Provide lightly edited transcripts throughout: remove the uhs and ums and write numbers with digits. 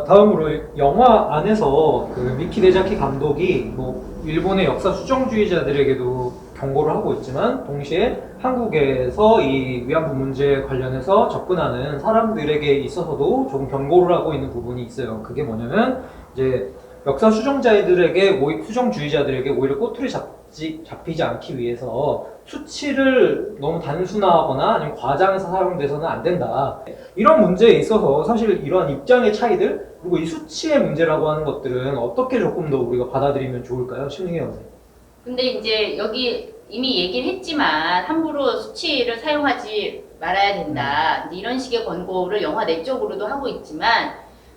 다음으로 영화 안에서 그 미키 데자키 감독이 뭐 일본의 역사 수정주의자들에게도 경고를 하고 있지만 동시에 한국에서 이 위안부 문제에 관련해서 접근하는 사람들에게 있어서도 조금 경고를 하고 있는 부분이 있어요. 그게 뭐냐면 이제 역사 수정주의자들에게 오히려 꼬투리 잡히지 않기 위해서 수치를 너무 단순화하거나 아니면 과장해서 사용돼서는 안 된다. 이런 문제에 있어서 사실 이러한 입장의 차이들 그리고 이 수치의 문제라고 하는 것들은 어떻게 조금 더 우리가 받아들이면 좋을까요? 심리해 선생님. 근데 이제 여기 이미 얘기를 했지만 함부로 수치를 사용하지 말아야 된다. 이제 이런 식의 권고를 영화 내적으로도 하고 있지만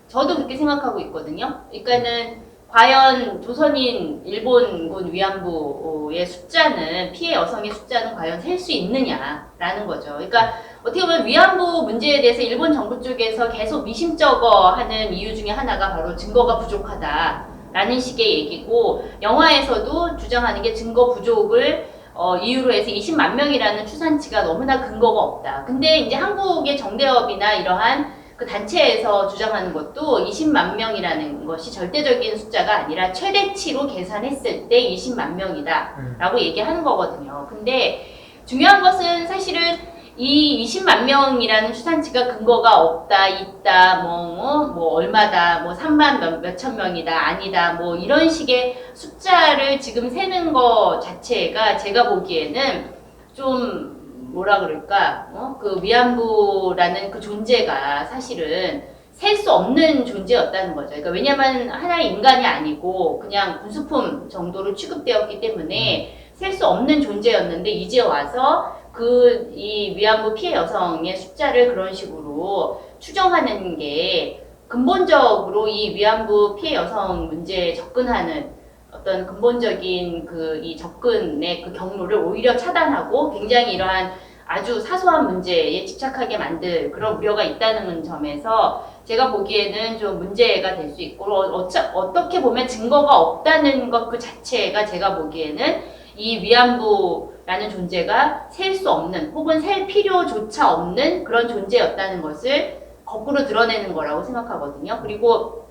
저도 그렇게 생각하고 있거든요. 그러니까는 과연 조선인 일본군 위안부의 숫자는 피해 여성의 숫자는 과연 셀 수 있느냐라는 거죠. 그러니까 어떻게 보면 위안부 문제에 대해서 일본 정부 쪽에서 계속 미심쩍어하는 이유 중에 하나가 바로 증거가 부족하다라는 식의 얘기고 영화에서도 주장하는 게 증거 부족을 이유로 해서 20만 명이라는 추산치가 너무나 근거가 없다. 근데 이제 한국의 정대협이나 이러한 그 단체에서 주장하는 것도 20만 명이라는 것이 절대적인 숫자가 아니라 최대치로 계산했을 때 20만 명이다 라고 얘기하는 거거든요. 근데 중요한 것은 사실은 이 20만 명이라는 추산치가 근거가 없다, 있다, 뭐 얼마다, 뭐 3만 몇천 명이다, 아니다, 뭐 이런 식의 숫자를 지금 세는 거 자체가 제가 보기에는 좀 뭐라 그럴까, 그 위안부라는 그 존재가 사실은 셀 수 없는 존재였다는 거죠. 그러니까 왜냐면 하나의 인간이 아니고 그냥 군수품 정도로 취급되었기 때문에 셀 수 없는 존재였는데 이제 와서 이 위안부 피해 여성의 숫자를 그런 식으로 추정하는 게 근본적으로 이 위안부 피해 여성 문제에 접근하는 어떤 근본적인 이 접근의 그 경로를 오히려 차단하고 굉장히 이러한 아주 사소한 문제에 집착하게 만들 그런 우려가 있다는 점에서 제가 보기에는 좀 문제가 될 수 있고 어떻게 보면 증거가 없다는 것 그 자체가 제가 보기에는 이 위안부라는 존재가 셀 수 없는 혹은 셀 필요조차 없는 그런 존재였다는 것을 거꾸로 드러내는 거라고 생각하거든요. 그리고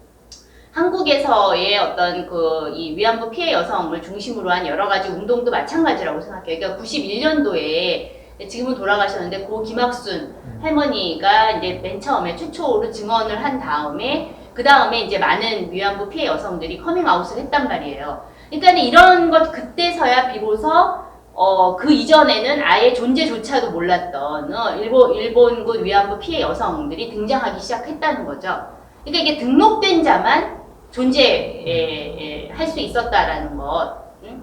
한국에서의 어떤 이 위안부 피해 여성을 중심으로 한 여러 가지 운동도 마찬가지라고 생각해요. 그러니까 91년도에 지금은 돌아가셨는데 고 김학순 할머니가 이제 맨 처음에 최초로 증언을 한 다음에 그 다음에 이제 많은 위안부 피해 여성들이 커밍아웃을 했단 말이에요. 그러니까 이런 것 그때서야 비로소 그 이전에는 아예 존재조차도 몰랐던 일본군 위안부 피해 여성들이 등장하기 시작했다는 거죠. 그러니까 이게 등록된 자만 존재할 수 있었다라는 것.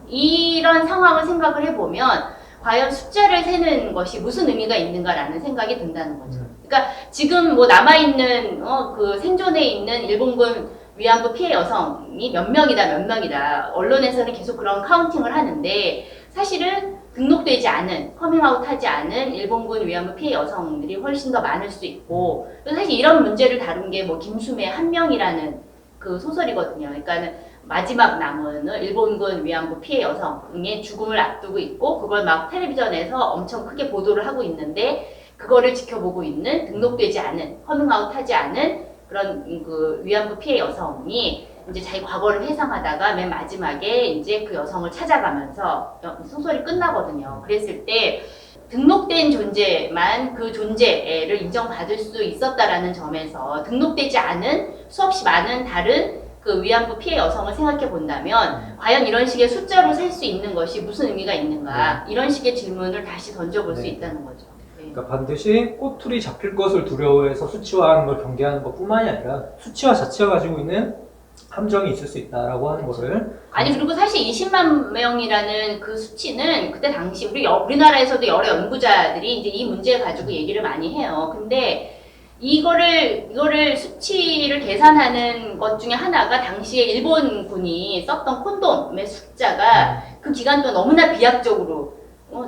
이런 상황을 생각을 해보면 과연 숫자를 세는 것이 무슨 의미가 있는가라는 생각이 든다는 거죠. 그러니까 지금 뭐 남아있는 그 생존해 있는 일본군 위안부 피해 여성이 몇 명이다 언론에서는 계속 그런 카운팅을 하는데 사실은 등록되지 않은 커밍아웃하지 않은 일본군 위안부 피해 여성들이 훨씬 더 많을 수 있고 사실 이런 문제를 다룬 게 뭐 김수매 한 명이라는 그 소설이거든요. 그러니까는 마지막 남은 일본군 위안부 피해 여성의 죽음을 앞두고 있고 그걸 막 텔레비전에서 엄청 크게 보도를 하고 있는데 그거를 지켜보고 있는 등록되지 않은 커밍아웃하지 않은 그런 그 위안부 피해 여성이 이제 자기 과거를 회상하다가 맨 마지막에 이제 그 여성을 찾아가면서 소설이 끝나거든요. 그랬을 때 등록된 존재만 그 존재를 인정받을 수 있었다라는 점에서 등록되지 않은 수없이 많은 다른 그 위안부 피해 여성을 생각해 본다면 과연 이런 식의 숫자로 셀 수 있는 것이 무슨 의미가 있는가 이런 식의 질문을 다시 던져볼 수 있다는 거죠. 그러니까 반드시 꼬투리 잡힐 것을 두려워해서 수치화하는 걸 경계하는 것뿐만이 아니라 수치화 자체가 가지고 있는 함정이 있을 수 있다라고 하는 것을 아니 그리고 사실 20만 명이라는 그 수치는 그때 당시 우리나라에서도 여러 연구자들이 이제 이 문제 가지고 얘기를 많이 해요. 근데 이거를 수치를 계산하는 것 중에 하나가 당시에 일본군이 썼던 콘돔의 숫자가 그 기간 동안 너무나 비약적으로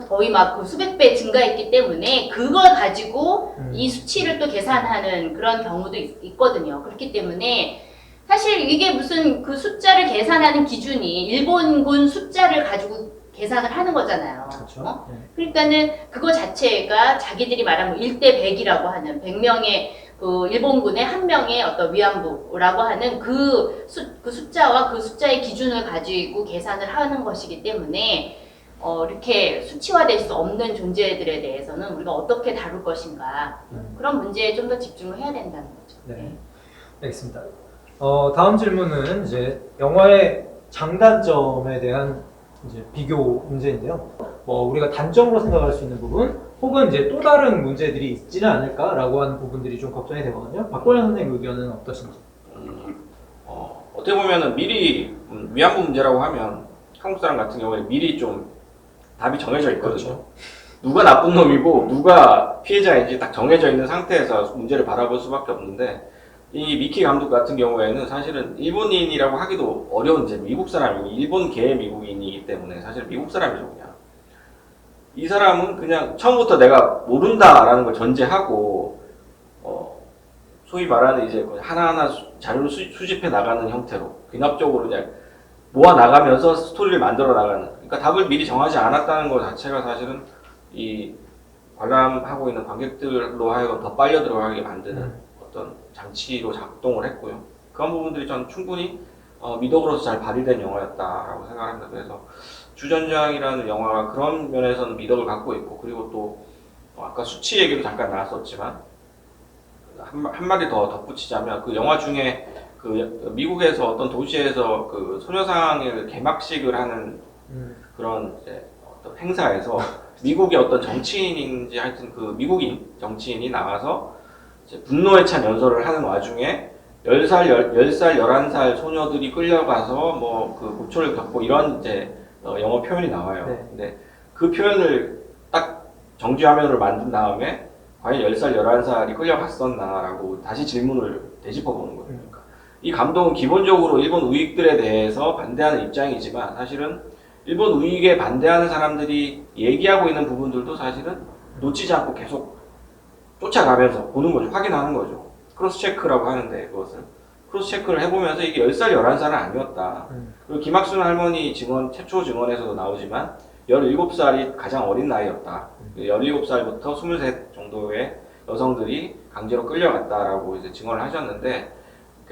거의 막 그 수백 배 증가했기 때문에 그걸 가지고 이 수치를 또 계산하는 그런 경우도 있거든요. 그렇기 때문에 사실 이게 무슨 그 숫자를 계산하는 기준이 일본군 숫자를 가지고 계산을 하는 거잖아요. 그렇죠. 그러니까는 그거 자체가 자기들이 말하는 1대 100이라고 하는 100명의 그 일본군의 한 명의 어떤 위안부라고 하는 그 숫자와 그 숫자의 기준을 가지고 계산을 하는 것이기 때문에 이렇게 수치화될 수 없는 존재들에 대해서는 우리가 어떻게 다룰 것인가 그런 문제에 좀 더 집중을 해야 된다는 거죠. 네, 알겠습니다. 다음 질문은 이제 영화의 장단점에 대한 이제 비교 문제인데요. 우리가 단점으로 생각할 수 있는 부분, 혹은 이제 또 다른 문제들이 있지는 않을까라고 하는 부분들이 좀 걱정이 되거든요. 박건현 선생님 의견은 어떠신지? 어떻게 보면은 미리 위안부 문제라고 하면 한국 사람 같은 경우에 미리 좀 답이 정해져 있거든요. 그렇죠. 누가 나쁜 놈이고 누가 피해자인지 딱 정해져 있는 상태에서 문제를 바라볼 수밖에 없는데 이 미키 감독 같은 경우에는 사실은 일본인이라고 하기도 어려운 이제 미국 사람이고 일본계 미국인이기 때문에 사실 미국 사람이죠 그냥. 이 사람은 그냥 처음부터 내가 모른다라는 걸 전제하고 소위 말하는 이제 하나하나 자료를 수집해 나가는 형태로 귀납적으로 그냥 모아 나가면서 스토리를 만들어 나가는. 그러니까 답을 미리 정하지 않았다는 것 자체가 사실은 이 관람하고 있는 관객들로 하여금 더 빨려 들어가게 만드는 어떤 장치로 작동을 했고요. 그런 부분들이 전 충분히 미덕으로서 잘 발휘된 영화였다라고 생각합니다. 그래서 주전장이라는 영화가 그런 면에서는 미덕을 갖고 있고, 그리고 또 아까 수치 얘기도 잠깐 나왔었지만 한마디 더 덧붙이자면 그 영화 중에 그 미국에서 어떤 도시에서 그 소녀상을 개막식을 하는 그런 이제 어떤 행사에서 미국의 어떤 정치인인지 하여튼 그 미국인 정치인이 나와서 이제 분노에 찬 연설을 하는 와중에 10살, 11살 소녀들이 끌려가서 뭐 그 고초를 겪고 이런 이제 영어 표현이 나와요. 네. 근데 그 표현을 딱 정지화면으로 만든 다음에 과연 10살, 11살이 끌려갔었나라고 다시 질문을 되짚어 보는 거예요. 그러니까 이 감독은 기본적으로 일본 우익들에 대해서 반대하는 입장이지만 사실은 일본 우익에 반대하는 사람들이 얘기하고 있는 부분들도 사실은 놓치지 않고 계속 쫓아가면서 보는 거죠. 확인하는 거죠. 크로스 체크라고 하는데 그것을 크로스 체크를 해보면서 이게 10살, 11살은 아니었다. 그리고 김학순 할머니 증언, 최초 증언에서도 나오지만 17살이 가장 어린 나이였다. 17살부터 23 정도의 여성들이 강제로 끌려갔다라고 이제 증언을 하셨는데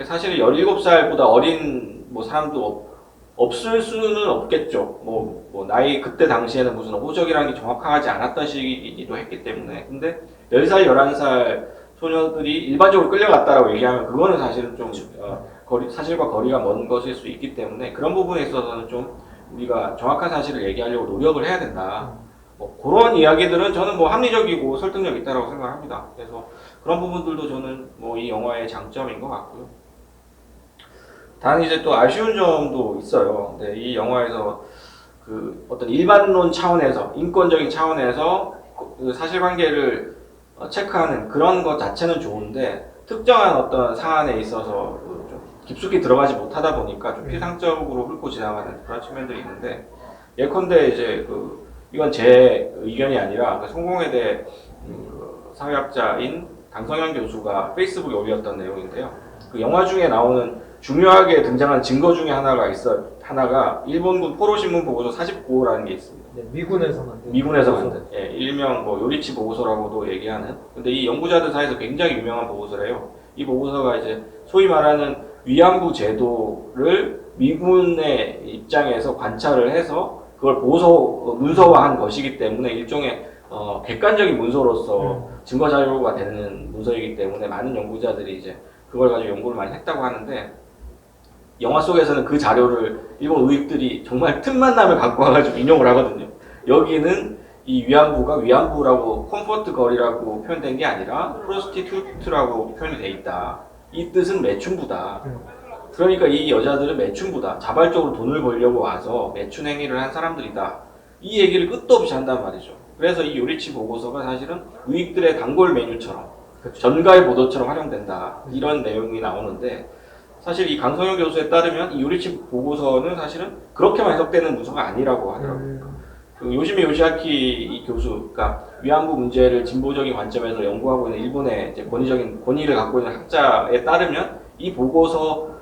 사실 17살보다 어린 뭐 사람도 없을 수는 없겠죠. 뭐 나이 그때 당시에는 무슨 호적이라는 게 정확하지 않았던 시기이기도 했기 때문에. 근데 10살, 11살 소녀들이 일반적으로 끌려갔다라고 얘기하면 그거는 사실은 좀 사실과 거리가 먼 것일 수 있기 때문에 그런 부분에 있어서는 좀 우리가 정확한 사실을 얘기하려고 노력을 해야 된다. 뭐 그런 이야기들은 저는 뭐 합리적이고 설득력 있다라고 생각합니다. 그래서 그런 부분들도 저는 뭐 이 영화의 장점인 것 같고요. 단 이제 또 아쉬운 점도 있어요. 근데 이 영화에서 그 어떤 일반론 차원에서 인권적인 차원에서 그 사실관계를 체크하는 그런 것 자체는 좋은데 특정한 어떤 사안에 있어서 좀 깊숙이 들어가지 못하다 보니까 좀 피상적으로 훑고 지나가는 그런 측면들이 있는데 예컨대 이제 이건 제 의견이 아니라 성공회대 사회학자인 강성현 교수가 페이스북에 올렸던 내용인데요. 그 영화 중에 나오는 중요하게 등장한 증거 중에 하나가 일본군 포로신문 보고서 49호라는 게 있습니다. 네, 미군에서 만든. 예, 일명 뭐 요리치 보고서라고도 얘기하는. 근데 이 연구자들 사이에서 굉장히 유명한 보고서래요. 이 보고서가 이제 소위 말하는 위안부 제도를 미군의 입장에서 관찰을 해서 그걸 문서화한 것이기 때문에 일종의 객관적인 문서로서 증거 자료가 되는 문서이기 때문에 많은 연구자들이 이제 그걸 가지고 연구를 많이 했다고 하는데 영화 속에서는 그 자료를 일본 우익들이 정말 틈만 나면 갖고 와가지고 인용을 하거든요. 여기는 이 위안부가 위안부라고 컴포트 걸이라고 표현된 게 아니라 프로스티튜트라고 표현이 돼 있다. 이 뜻은 매춘부다. 그러니까 이 여자들은 매춘부다. 자발적으로 돈을 벌려고 와서 매춘 행위를 한 사람들이다. 이 얘기를 끝도 없이 한단 말이죠. 그래서 이 요리치 보고서가 사실은 우익들의 단골 메뉴처럼 전가의 보도처럼 활용된다. 이런 내용이 나오는데 사실 이 강성현 교수에 따르면 이 요리치 보고서는 사실은 그렇게만 해석되는 문서가 아니라고 하더라고요. 그 요시미 요시아키 이 교수, 그러니까 위안부 문제를 진보적인 관점에서 연구하고 있는 일본의 이제 권위를 갖고 있는 학자에 따르면 이 보고서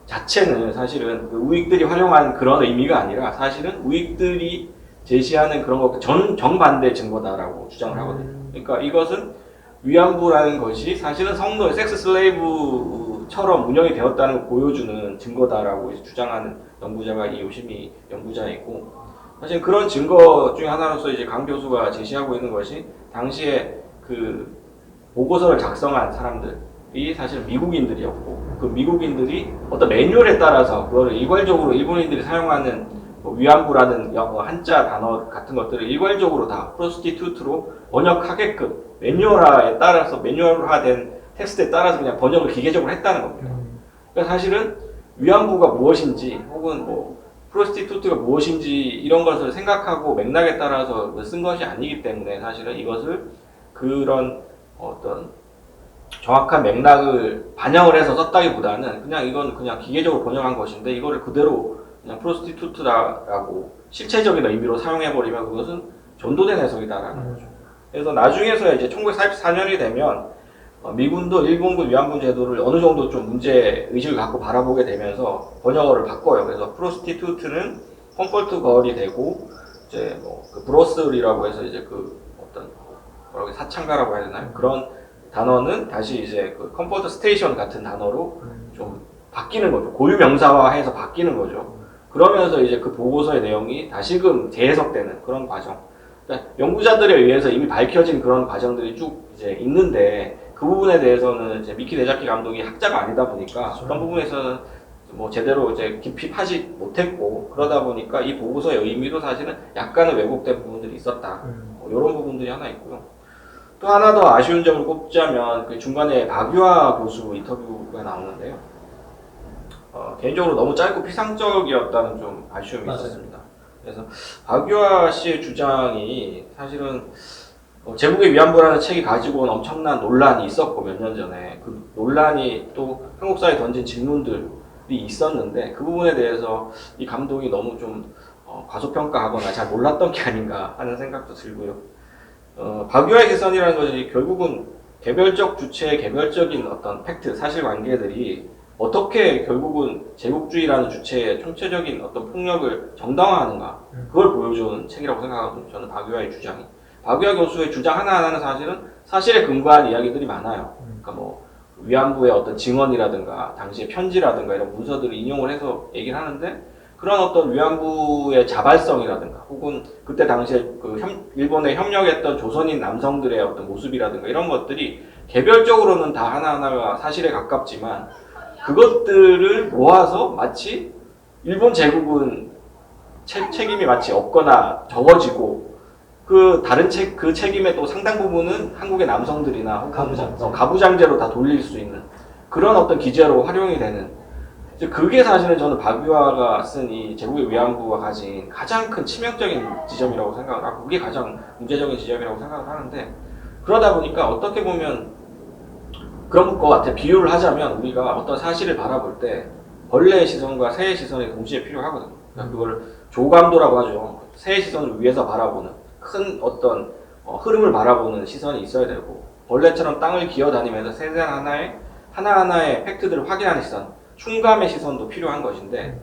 자체는 사실은 그 우익들이 활용한 그런 의미가 아니라 사실은 우익들이 제시하는 그런 것 정반대 증거다라고 주장을 하거든요. 그러니까 이것은 위안부라는 것이 사실은 성노예, 섹스 슬레이브처럼 운영이 되었다는 걸 보여주는 증거다라고 이제 주장하는 연구자가 이 요시미 연구자이고, 사실 그런 증거 중에 하나로서 이제 강 교수가 제시하고 있는 것이 당시에 그 보고서를 작성한 사람들이 사실 미국인들이었고, 그 미국인들이 어떤 매뉴얼에 따라서 그걸 일괄적으로 일본인들이 사용하는 뭐 위안부라는 한자 단어 같은 것들을 일괄적으로 다 프로스티튜트로 번역하게끔 매뉴얼화에 따라서 매뉴얼화된 텍스트에 따라서 그냥 번역을 기계적으로 했다는 겁니다. 그러니까 사실은 위안부가 무엇인지 혹은 뭐 프로스티튜트가 무엇인지 이런 것을 생각하고 맥락에 따라서 쓴 것이 아니기 때문에 사실은 이것을 그런 어떤 정확한 맥락을 반영을 해서 썼다기보다는 그냥 이건 그냥 기계적으로 번역한 것인데 이거를 그대로 그냥 프로스티튜트라고 실체적인 의미로 사용해버리면 그것은 전도된 해석이다라는 거죠. 그래서 나중에서야 이제 1944년이 되면 미군도 일본군 위안부 제도를 어느 정도 좀 문제 의식을 갖고 바라보게 되면서 번역어를 바꿔요. 그래서 프로스티튜트는 컴포트 걸이 되고 이제 뭐그 브로스리라고 해서 이제 그 어떤 뭐라고 사창가라고 해야 되나요? 그런 단어는 다시 이제 그 컴포트 스테이션 같은 단어로 좀 바뀌는 거죠. 고유 명사화해서 바뀌는 거죠. 그러면서 이제 그 보고서의 내용이 다시금 재해석되는 그런 과정. 그러니까 연구자들에 의해서 이미 밝혀진 그런 과정들이 쭉 이제 있는데 그 부분에 대해서는 이제 미키 데자키 감독이 학자가 아니다 보니까 그렇죠. 그런 부분에서는 뭐 제대로 이제 깊이 파지 못했고 그러다 보니까 이 보고서의 의미도 사실은 약간은 왜곡된 부분들이 있었다. 이런 부분들이 하나 있고요. 또 하나 더 아쉬운 점을 꼽자면 그 중간에 박유하 교수 인터뷰가 나오는데요. 개인적으로 너무 짧고 피상적이었다는 좀 아쉬움이 맞아요. 있었습니다. 그래서 박유하 씨의 주장이 사실은 제국의 위안부라는 책이 가지고 온 엄청난 논란이 있었고 몇 년 전에 그 논란이 또 한국 사회에 던진 질문들이 있었는데 그 부분에 대해서 이 감독이 너무 좀 과소평가하거나 잘 몰랐던 게 아닌가 하는 생각도 들고요. 박유하의 시선이라는 것이 결국은 개별적 주체의 개별적인 어떤 팩트, 사실관계들이 어떻게 결국은 제국주의라는 주체의 총체적인 어떤 폭력을 정당화하는가 그걸 보여주는 책이라고 생각하거든요. 저는 박유하의 주장이. 박유하 교수의 주장 하나하나는 사실은 사실에 근거한 이야기들이 많아요. 그러니까 뭐 위안부의 어떤 증언이라든가 당시의 편지라든가 이런 문서들을 인용을 해서 얘기를 하는데 그런 어떤 위안부의 자발성이라든가 혹은 그때 당시에 그 일본에 협력했던 조선인 남성들의 어떤 모습이라든가 이런 것들이 개별적으로는 다 하나하나가 사실에 가깝지만 그것들을 모아서 마치 일본 제국은 책임이 마치 없거나 적어지고 그 다른 그 책임의 또 상당 부분은 한국의 남성들이나 혹은 가부장제로 다 돌릴 수 있는 그런 어떤 기제로 활용이 되는 그게 사실은 저는 박유하가 쓴 이 제국의 위안부가 가진 가장 큰 치명적인 지점이라고 생각을 하고 그게 가장 문제적인 지점이라고 생각을 하는데 그러다 보니까 어떻게 보면 그런 것 같아. 비유를 하자면 우리가 어떤 사실을 바라볼 때 벌레의 시선과 새의 시선이 동시에 필요하거든요. 그러니까 그걸 조감도라고 하죠. 새의 시선을 위에서 바라보는 큰 어떤 흐름을 바라보는 시선이 있어야 되고 벌레처럼 땅을 기어다니면서 세세한 하나하나의 팩트들을 확인하는 시선, 충감의 시선도 필요한 것인데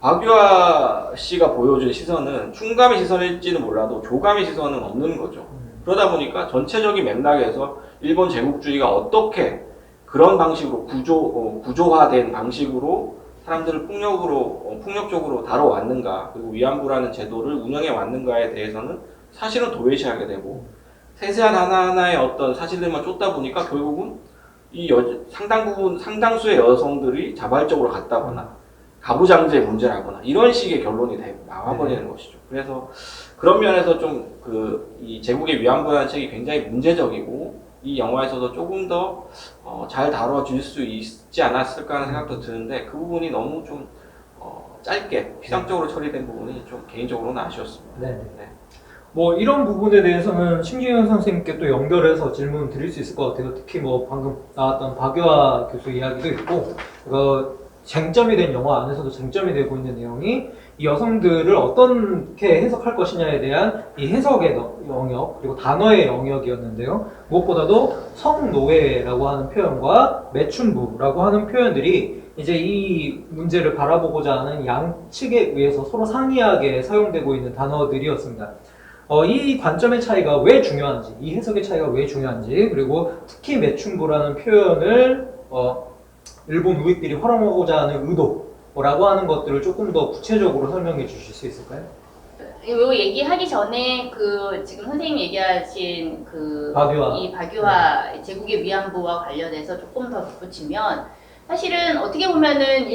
박유하 씨가 보여준 시선은 충감의 시선일지는 몰라도 조감의 시선은 없는 거죠. 그러다 보니까 전체적인 맥락에서 일본 제국주의가 어떻게 그런 방식으로 구조화된 방식으로 사람들을 폭력적으로 다뤄왔는가 그리고 위안부라는 제도를 운영해 왔는가에 대해서는 사실은 도외시하게 되고 세세한 하나하나의 어떤 사실들만 쫓다 보니까 결국은 이 상당수의 여성들이 자발적으로 갔다거나 가부장제 문제라거나 이런 식의 결론이 나와버리는 것이죠. 그래서 그런 면에서 좀 이 제국의 위안부라는 책이 굉장히 문제적이고 이 영화에서도 조금 더 잘 다뤄질 수 있지 않았을까 하는 생각도 드는데 그 부분이 너무 좀 짧게 피상적으로 처리된 부분이 좀 개인적으로는 아쉬웠습니다. 네. 네. 뭐 이런 부분에 대해서는 심지현 선생님께 또 연결해서 질문 드릴 수 있을 것 같아요. 특히 뭐 방금 나왔던 박유하 교수 이야기도 있고 쟁점이 된 영화 안에서도 쟁점이 되고 있는 내용이 이 여성들을 어떻게 해석할 것이냐에 대한 이 해석의 영역 그리고 단어의 영역이었는데요. 무엇보다도 성노예라고 하는 표현과 매춘부라고 하는 표현들이 이제 이 문제를 바라보고자 하는 양측에 의해서 서로 상이하게 사용되고 있는 단어들이었습니다. 이 관점의 차이가 왜 중요한지, 이 해석의 차이가 왜 중요한지, 그리고 특히 매춘부라는 표현을 일본 우익들이 활용하고자 하는 의도라고 하는 것들을 조금 더 구체적으로 설명해 주실 수 있을까요? 요 얘기하기 전에 그 지금 선생님 얘기하신 그 박유화. 이 박유화 제국의 위안부와 관련해서 조금 더 덧붙이면 사실은 어떻게 보면은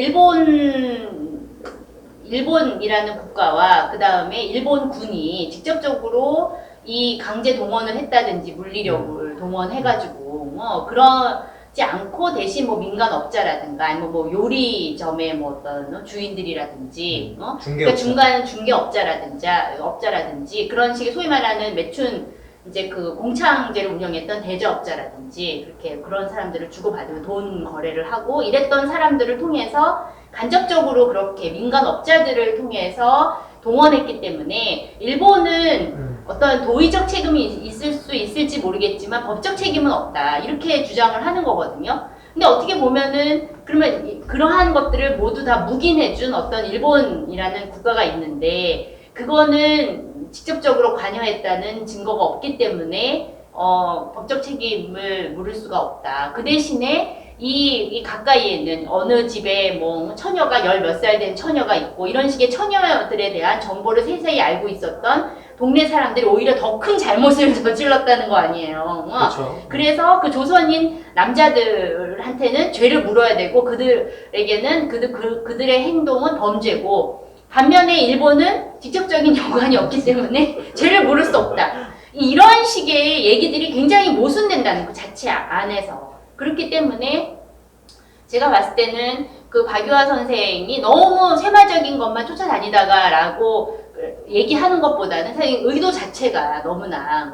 일본이라는 국가와 그 다음에 일본군이 직접적으로 이 강제 동원을 했다든지 물리력을 동원해가지고 그러지 않고 대신 뭐 민간업자라든가 아니면 뭐 요리점의 뭐 어떤 주인들이라든지 그러니까 중간 중개업자라든지 그런 식의 소위 말하는 매춘 이제 그 공창제를 운영했던 대저업자라든지 그렇게 그런 사람들을 주고받으면 돈 거래를 하고 이랬던 사람들을 통해서 간접적으로 그렇게 민간업자들을 통해서 동원했기 때문에 일본은 어떤 도의적 책임이 있을 수 있을지 모르겠지만 법적 책임은 없다 이렇게 주장을 하는 거거든요. 근데 어떻게 보면은 그러면 그러한 것들을 모두 다 묵인해준 어떤 일본이라는 국가가 있는데 그거는 직접적으로 관여했다는 증거가 없기 때문에 법적 책임을 물을 수가 없다. 그 대신에 이 가까이에 있는 어느 집에 뭐 처녀가 10몇 살 된 처녀가 있고 이런 식의 처녀들에 대한 정보를 세세히 알고 있었던 동네 사람들이 오히려 더 큰 잘못을 저질렀다는 거 아니에요. 그렇죠. 그래서 그 조선인 남자들한테는 죄를 물어야 되고 그들에게는 그들의 행동은 범죄고 반면에 일본은 직접적인 연관이 없기 때문에 죄를 물을 수 없다. 이런 식의 얘기들이 굉장히 모순된다는 그 자체 안에서. 그렇기 때문에 제가 봤을 때는 그 박유화 선생이 너무 세마적인 것만 쫓아다니다가라고 얘기하는 것보다는 사실 의도 자체가 너무나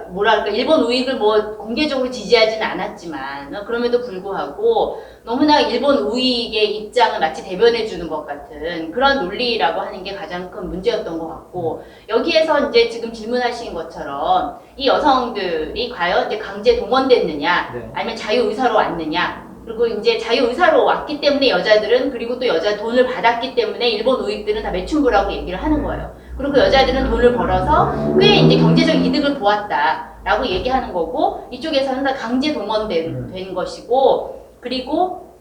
뭐랄까 일본 우익을 뭐 공개적으로 지지하지는 않았지만 그럼에도 불구하고 너무나 일본 우익의 입장을 마치 대변해 주는 것 같은 그런 논리라고 하는 게 가장 큰 문제였던 것 같고 여기에서 이제 지금 질문하신 것처럼 이 여성들이 과연 이제 강제 동원됐느냐 네. 아니면 자유의사로 왔느냐 그리고 이제 자유의사로 왔기 때문에 여자들은 그리고 또 여자 돈을 받았기 때문에 일본 우익들은 다 매춘부라고 얘기를 하는 거예요. 그리고 그 여자들은 돈을 벌어서 꽤 이제 경제적 이득을 보았다라고 얘기하는 거고 이쪽에서는 다 강제 동원된 것이고 그리고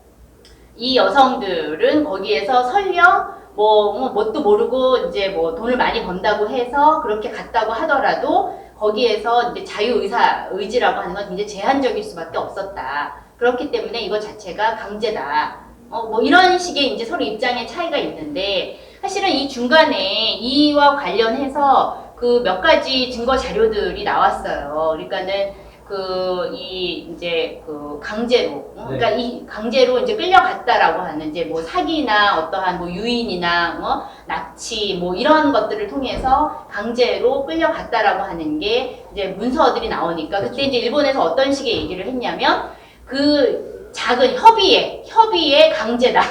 이 여성들은 거기에서 설령 뭣도 모르고 이제 뭐 돈을 많이 번다고 해서 그렇게 갔다고 하더라도 거기에서 이제 자유의지라고 하는 건 굉장히 제한적일 수밖에 없었다. 그렇기 때문에 이거 자체가 강제다. 뭐 이런 식의 이제 서로 입장의 차이가 있는데 사실은 이 중간에 이와 관련해서 그 몇 가지 증거 자료들이 나왔어요. 그러니까는 이제 강제로 그러니까 이 강제로 이제 끌려갔다라고 하는 이제 뭐 사기나 어떠한 뭐 유인이나 납치 뭐 이런 것들을 통해서 강제로 끌려갔다라고 하는 게 이제 문서들이 나오니까 그때 이제 일본에서 어떤 식의 얘기를 했냐면 그 작은 협의의 강제다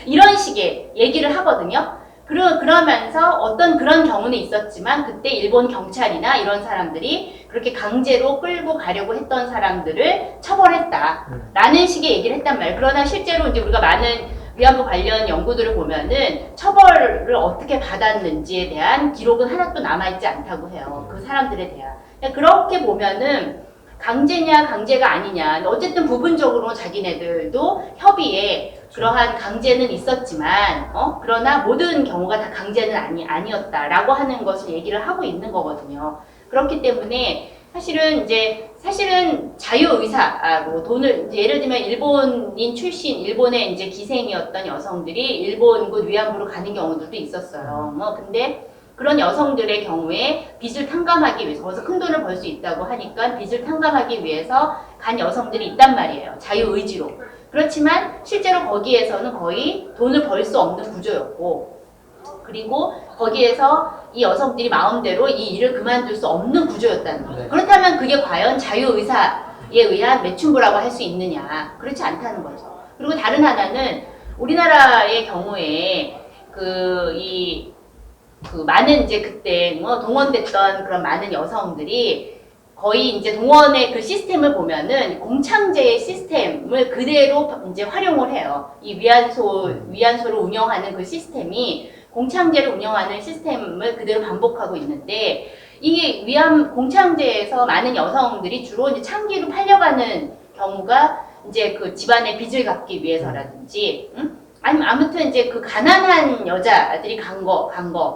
이런 식의 얘기를 하거든요. 그러면서 어떤 그런 경우는 있었지만 그때 일본 경찰이나 이런 사람들이 그렇게 강제로 끌고 가려고 했던 사람들을 처벌했다 라는 식의 얘기를 했단 말이에요. 그러나 실제로 이제 우리가 많은 위안부 관련 연구들을 보면은 처벌을 어떻게 받았는지에 대한 기록은 하나도 남아있지 않다고 해요. 그 사람들에 대한. 그렇게 보면은 강제냐 강제가 아니냐 어쨌든 부분적으로 자기네들도 협의에 그러한 강제는 있었지만 그러나 모든 경우가 다 강제는 아니었다라고 하는 것을 얘기를 하고 있는 거거든요. 그렇기 때문에 사실은 자유의사로 돈을 예를 들면 일본인 출신 일본의 이제 기생이었던 여성들이 일본군 위안부로 가는 경우들도 있었어요. 근데 그런 여성들의 경우에 빚을 탕감하기 위해서 거기서 큰 돈을 벌 수 있다고 하니까 빚을 탕감하기 위해서 간 여성들이 있단 말이에요. 자유의지로. 그렇지만 실제로 거기에서는 거의 돈을 벌 수 없는 구조였고 그리고 거기에서 이 여성들이 마음대로 이 일을 그만둘 수 없는 구조였다는 거예요. 그렇다면 그게 과연 자유의사에 의한 매춘부라고 할 수 있느냐. 그렇지 않다는 거죠. 그리고 다른 하나는 우리나라의 경우에 많은 이제 그때 동원됐던 그런 많은 여성들이 거의 이제 동원의 그 시스템을 보면은 공창제의 시스템을 그대로 이제 활용을 해요. 이 위안소를 운영하는 그 시스템이 공창제를 운영하는 시스템을 그대로 반복하고 있는데 이 위안 공창제에서 많은 여성들이 주로 이제 창기로 팔려가는 경우가 이제 그 집안의 빚을 갚기 위해서라든지, 아니면 아무튼 이제 그 가난한 여자들이 간 거,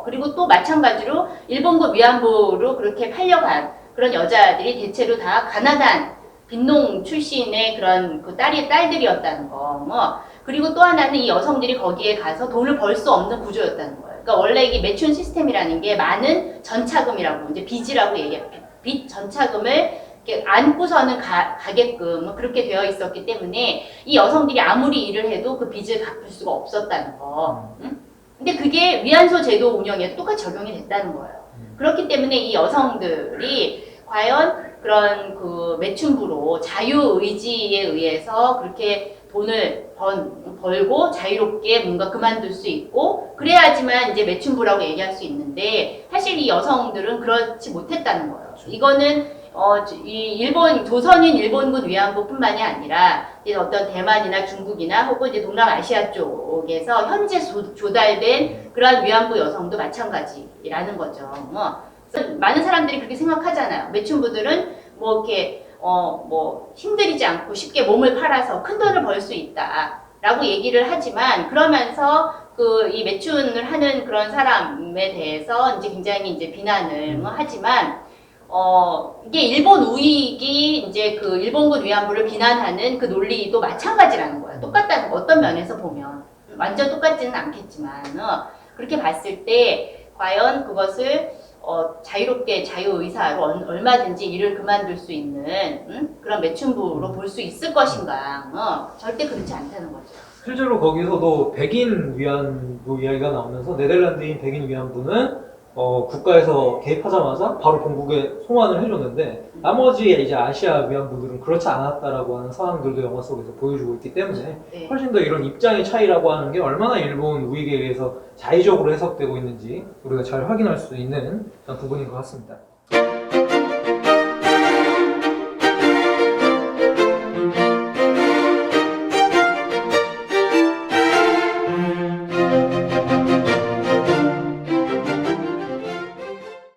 그리고 또 마찬가지로 일본군 위안부로 그렇게 팔려간 그런 여자들이 대체로 다 가난한 빈농 출신의 그런 그 딸들이었다는 거. 그리고 또 하나는 이 여성들이 거기에 가서 돈을 벌 수 없는 구조였다는 거예요. 그러니까 원래 이게 매춘 시스템이라는 게 많은 전차금이라고 이제 빚이라고 얘기해요. 빚 전차금을 이렇게 안고서는 가게끔 그렇게 되어 있었기 때문에 이 여성들이 아무리 일을 해도 그 빚을 갚을 수가 없었다는 거. 근데 그게 위안소 제도 운영에도 똑같이 적용이 됐다는 거예요. 그렇기 때문에 이 여성들이 과연 그런 그 매춘부로 자유의지에 의해서 그렇게 돈을 벌고 자유롭게 뭔가 그만둘 수 있고 그래야지만 이제 매춘부라고 얘기할 수 있는데 사실 이 여성들은 그렇지 못했다는 거예요. 이거는 이 조선인 일본군 위안부뿐만이 아니라 이제 어떤 대만이나 중국이나 혹은 이제 동남아시아 쪽에서 현재 조달된 그러한 위안부 여성도 마찬가지라는 거죠. 많은 사람들이 그렇게 생각하잖아요. 매춘부들은 뭐 이렇게 뭐 힘들이지 않고 쉽게 몸을 팔아서 큰 돈을 벌 수 있다라고 얘기를 하지만 그러면서 그 이 매춘을 하는 그런 사람에 대해서 이제 굉장히 이제 비난을 하지만 이게 일본 우익이 이제 그 일본군 위안부를 비난하는 그 논리도 마찬가지라는 거예요. 똑같다는 거, 어떤 면에서 보면 완전 똑같지는 않겠지만 그렇게 봤을 때 과연 그것을 자유롭게 자유의사로 얼마든지 일을 그만둘 수 있는 그런 매춘부로 볼 수 있을 것인가. 절대 그렇지 않다는 거죠. 실제로 거기서도 백인 위안부 이야기가 나오면서 네덜란드인 백인 위안부는 국가에서 개입하자마자 바로 본국에 송환을 해줬는데 나머지 이제 아시아 위안부들은 그렇지 않았다라고 하는 상황들도 영화 속에서 보여주고 있기 때문에 네. 훨씬 더 이런 입장의 차이라고 하는 게 얼마나 일본 우익에 의해서 자의적으로 해석되고 있는지 우리가 잘 확인할 수 있는 부분인 것 같습니다.